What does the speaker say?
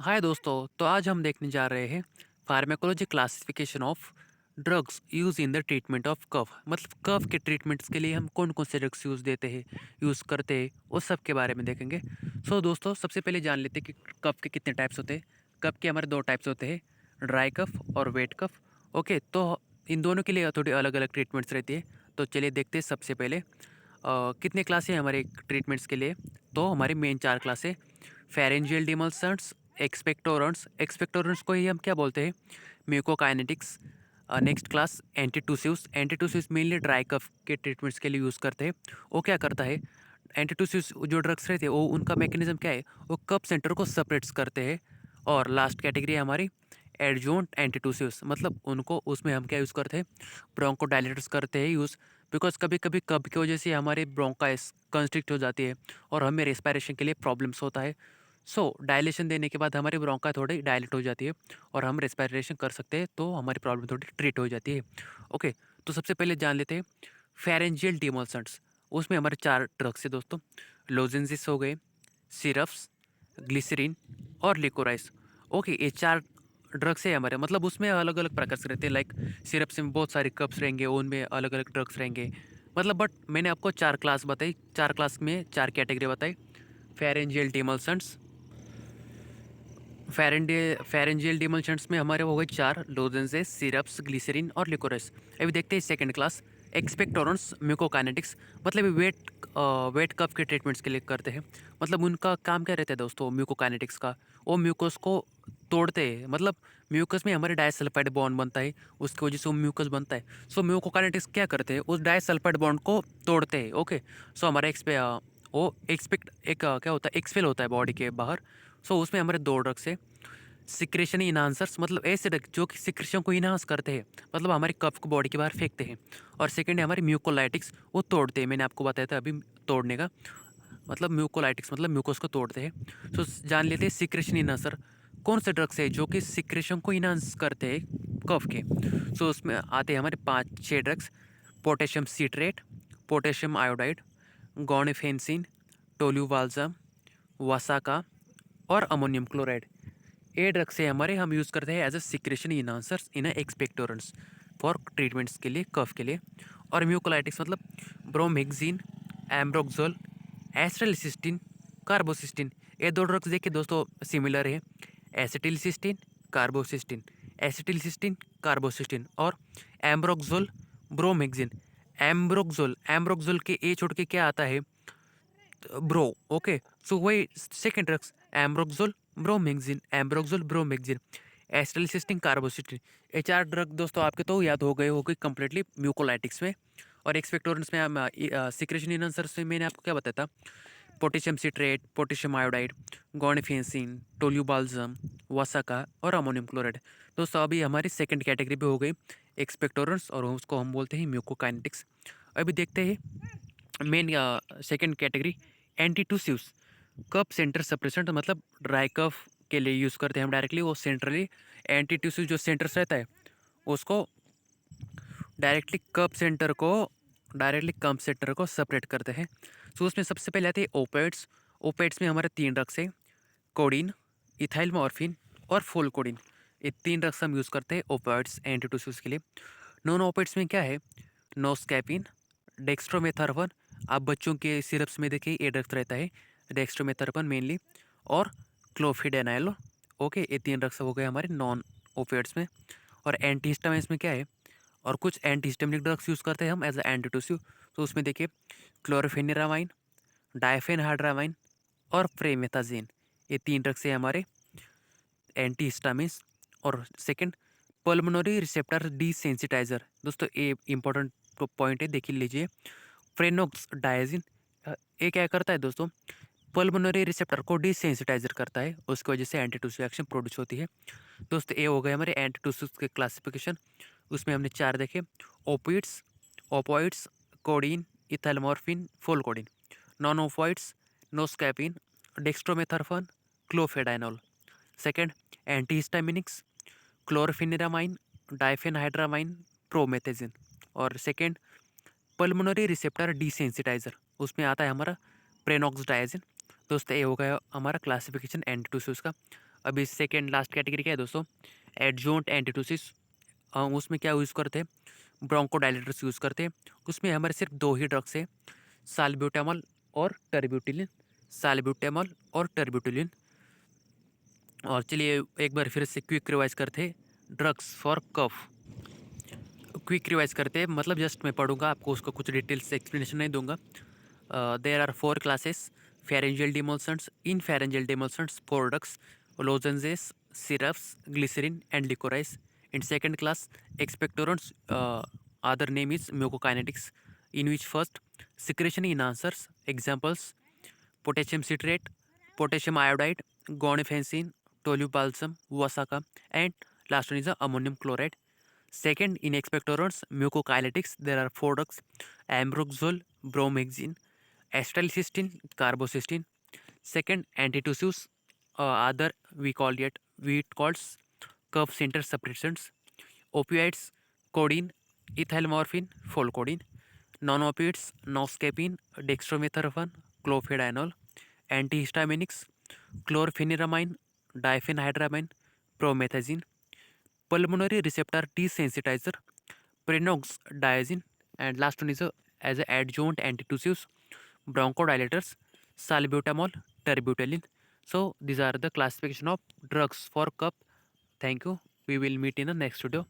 हाय दोस्तों, तो आज हम देखने जा रहे हैं pharmacology classification of drugs use in the treatment of cough. मतलब कफ के ट्रीटमेंट्स के लिए हम कौन कौन से ड्रग्स यूज़ देते हैं, यूज़ करते हैं, उस सब के बारे में देखेंगे। दोस्तों, सबसे पहले जान लेते हैं कि कफ के कितने टाइप्स होते हैं। कफ के हमारे दो टाइप्स होते हैं, ड्राई कफ और वेट कफ। ओके, तो इन दोनों के लिए थोड़ी अलग अलग ट्रीटमेंट्स रहती है। तो चलिए देखते हैं। सबसे पहले कितने क्लास हैं हमारे ट्रीटमेंट्स के लिए। तो हमारे मेन 4 क्लास है। Pharyngeal demulcents, expectorants. एक्सपेक्टोरेंट्स को ही हम क्या बोलते हैं, mucokinetics. Next class antitussives. Antitussives mainly dry cough के ट्रीटमेंट्स के लिए यूज़ करते हैं। वो क्या करता है, एंटीटूसिव्स जो ड्रग्स रहते हैं वो उनका मैकेनिज्म क्या है, वो कफ सेंटर को सेपरेट्स करते हैं। और लास्ट कैटेगरी है हमारी एडजॉइंट एंटीटूसिव्स। मतलब उनको उसमें हम क्या यूज़ करते हैं, ब्रोंकोडायलेटर्स करते हैं यूज़। बिकॉज कभी कभी कफ की वजह से हमारे ब्रोंकाइस कंस्ट्रिक्ट हो जाती है और हमें रेस्पिरेशन के लिए प्रॉब्लम्स होता है। डायलेशन देने के बाद हमारी ब्रोंका थोड़ी डायलेट हो जाती है और हम रेस्पिरेशन कर सकते हैं, तो हमारी प्रॉब्लम थोड़ी ट्रीट हो जाती है। ओके, तो सबसे पहले जान लेते हैं फेरेंजियल डिमोल्सेंट्स। उसमें हमारे 4 ड्रग्स है दोस्तों। लोजेंसिस हो गए, सिरप्स, ग्लिसरीन और लिकोराइस। ओके, ये 4 ड्रग्स है हमारे। मतलब उसमें अलग अलग प्रकार से रहते हैं। लाइक सिरप्स में बहुत सारे कप्स रहेंगे, उनमें अलग अलग ड्रग्स रहेंगे। मतलब बट मैंने आपको 4 क्लास बताई, 4 क्लास में 4 कैटेगरी बताई। फेरेंजियल डिमल्सेंट्स, फेरेंजियल डिमल्शंट्स में हमारे हो गए 4 लोजेंसेस, सिरप्स, ग्लिसरीन और लिकोरस। अभी देखते हैं सेकंड क्लास एक्सपेक्टोरेंट्स, म्यूकोकाइनेटिक्स। मतलब वेट कफ के ट्रीटमेंट्स के लिए करते हैं। मतलब उनका काम क्या रहता है दोस्तों म्यूकोकाइनेटिक्स का, वो म्यूकस को तोड़ते हैं। मतलब म्यूकस में हमारे डाइसल्फाइड बॉन्ड बनता है, उसकी वजह से वो म्यूकस बनता है। म्यूकोकाइनेटिक्स क्या करते हैं, उस डाइसल्फाइड बॉन्ड को तोड़ते हैं। ओके, हमारा वो एक्सपेक्ट एक क्या होता है, एक्सपेल होता है बॉडी के बाहर। उसमें हमारे 2 ड्रग्स है। सिक्रेशन इन्हांसर्स, मतलब ऐसे ड्रग जो कि सिक्रेशन को इन्हांस करते हैं, मतलब हमारे कफ को बॉडी के बाहर फेंकते हैं। और सेकंड है हमारे म्यूकोलाइटिक्स, वो तोड़ते हैं। मैंने आपको बताया था अभी तोड़ने का मतलब म्यूकोलाइटिक्स, मतलब म्यूकोस को तोड़ते हैं। जान लेते हैं सिक्रेशन इन्हांसर कौन से ड्रग्स है जो कि सिक्रेशन को इन्हांस करते हैं कफ के। उसमें आते हैं हमारे 5-6 ड्रग्स। पोटेशियम सीट्रेट, पोटेशियम आयोडाइड, गॉनिफेंसिन, टोल्यूवाल्ज़म, वसाका और अमोनियम क्लोराइड। ये ड्रग्स है हमारे, हम यूज़ करते हैं as a secretion enhancers in expectorants for treatments के लिए, कफ के लिए। और म्यूकोलाइटिक्स मतलब ब्रोमेक्जिन, एम्ब्रोक्सोल, एस्ट्रेलसिस्टिन, कार्बोसिस्टिन। ये 2 ड्रग्स देखिए दोस्तों सिमिलर है। एसिटिलसिस्टिन, कार्बोसिस्टिन, एसिटिलसिस्टिन, कार्बोसिस्टिन और एम्ब्रोक्सोल, ब्रोमेक्जिन। एम्ब्रोक्सोल, एम्ब्रोक्सोल के ए छोड़ के क्या आता है, ब्रो। ओके, वही सेकेंड ड्रग्स एम्ब्रोक्सोल, ब्रोमेक्जिन, एम्ब्रोक्सोल, ब्रोमेक्जिन, एसिटिलसिस्टिन, कार्बोसिस्टिन। ये 4 ड्रग दोस्तों आपके तो याद हो गई कंप्लीटली म्यूकोलाइटिक्स में। और एक्सपेक्टोरेंट्स में हम सिक्रेशन इनहंसर्स में मैंने आपको क्या बताया था, पोटेशियम सिट्रेट, पोटेशियम आयोडाइड, गॉनिफेंसिन, टोल्यूबाल्जम, वसाका और अमोनियम क्लोराइड। दोस्तों अभी हमारी सेकंड कैटेगरी पे हो गई एक्सपेक्टोरेंट्स, और उसको हम बोलते हैं म्यूकोकाइनेटिक्स। अभी देखते हैं main second category antitussives. Cough centre suppressant, मतलब ड्राई कफ के लिए यूज़ करते हैं हम डायरेक्टली। वो सेंट्रली एंटीटूसिव जो सेंटर्स रहता है उसको डायरेक्टली कफ सेंटर को सेपरेट करते हैं। उसमें सबसे पहले आते हैं ओपेट्स। ओपेट्स में हमारे 3 ड्रग्स हैं, कोडीन, इथाइल मॉर्फिन और फोलकोडीन। ये 3 ड्रग्स हम यूज़ करते हैं ओपेट्स एंटीटूसिव्स के लिए। नॉन ओपेट्स में क्या है, नोस्कैपिन, डेक्स्ट्रोमेथर्फन। आप बच्चों के सिरप्स में देखिए ये ड्रग्स रहता है, डेक्स्ट्रोमेथर्फन मेनली, और क्लोफिडेनाइल। ओके, ये 3 ड्रग्स हो गए हमारे नॉन ओपिएट्स में। और एंटीहिस्टामिन्स में क्या है, और कुछ एंटीहिस्टामिनिक ड्रग्स यूज़ करते हैं हम एज अ एंटीटूसिव। उसमें देखिए क्लोरोफेनिरामाइन, डायफेनहाइड्रामाइन और प्रेमेथाजिन। ये 3 ड्रग्स है हमारे एंटीहिस्टामिन्स। और सेकंड पल्मोनरी रिसेप्टर डिसेंसिटाइजर। दोस्तों ये इंपॉर्टेंट पॉइंट है, देख लीजिए। फ्रेनोक्स डायजिन, ये क्या करता है दोस्तों, पल्मोनरी रिसेप्टर को डिसेंसिटाइजर करता है, उसकी वजह से एंटीटूसिव एक्शन प्रोड्यूस होती है। दोस्तों ये हो गए हमारे एंटीटूसिव के क्लासिफिकेशन। उसमें हमने 4 देखे, opioids, opioids, codeine, ethylmorphine, pholcodine. Non opioids, noscapine, dextromethorphan, clofedianol. Second antihistaminics, chlorpheniramine, diphenhydramine, promethazine. और सेकेंड पल्मोनरी रिसेप्टर डिसेंसिटाइजर, उसमें आता है हमारा प्रेनॉक्स डायजिन। दोस्तों ये हो गया हमारा क्लासिफिकेशन एंटीटूसिव्स का। अभी सेकेंड लास्ट कैटेगरी क्या है दोस्तों, एडजॉइंट एंटीटोसिस। उसमें क्या यूज़ करते हैं, ब्रोंकोडायलेटर्स यूज़ करते हैं। उसमें हमारे सिर्फ दो ही ड्रग्स है, साल्ब्यूटामॉल और टर्ब्यूटिलिन, साल्ब्यूटामॉल और टर्ब्यूटिलिन। और चलिए एक बार फिर से क्विक रिवाइज करते हैं, drugs for cough. Quick revise करते हैं, मतलब जस्ट मैं पढ़ूंगा, आपको उसका कुछ डिटेल्स एक्सप्लेनेशन नहीं दूंगा। There are four classes, pharyngeal demulcents. In pharyngeal demulcents, products, lozenges, syrups, glycerin, and licorice. In second class, expectorants, other name is mucokinetics, in which first secretion enhancers. Examples: potassium citrate, potassium iodide, guaifenesin, tolubalsam, wasaka, and last one is ammonium chloride. Second, in expectorants, mucokinetics, there are four drugs: ambroxol, bromhexine, acetylcysteine, carbocysteine. Second, antitussives, other we called curve center suppressants. Opioids, codeine, ethyl morphine, folcodeine. Non-opioids, noscapine, dextromethorphan, clofeniramine. Antihistaminics, chlorpheniramine, diphenhydramine, promethazine. Pulmonary receptor desensitizer, prenoxdiazine. And last one is as a adjunct antitussives, bronchodilators, salbutamol, terbutaline. So these are the classification of drugs for cup. Thank you. We will meet in the next video.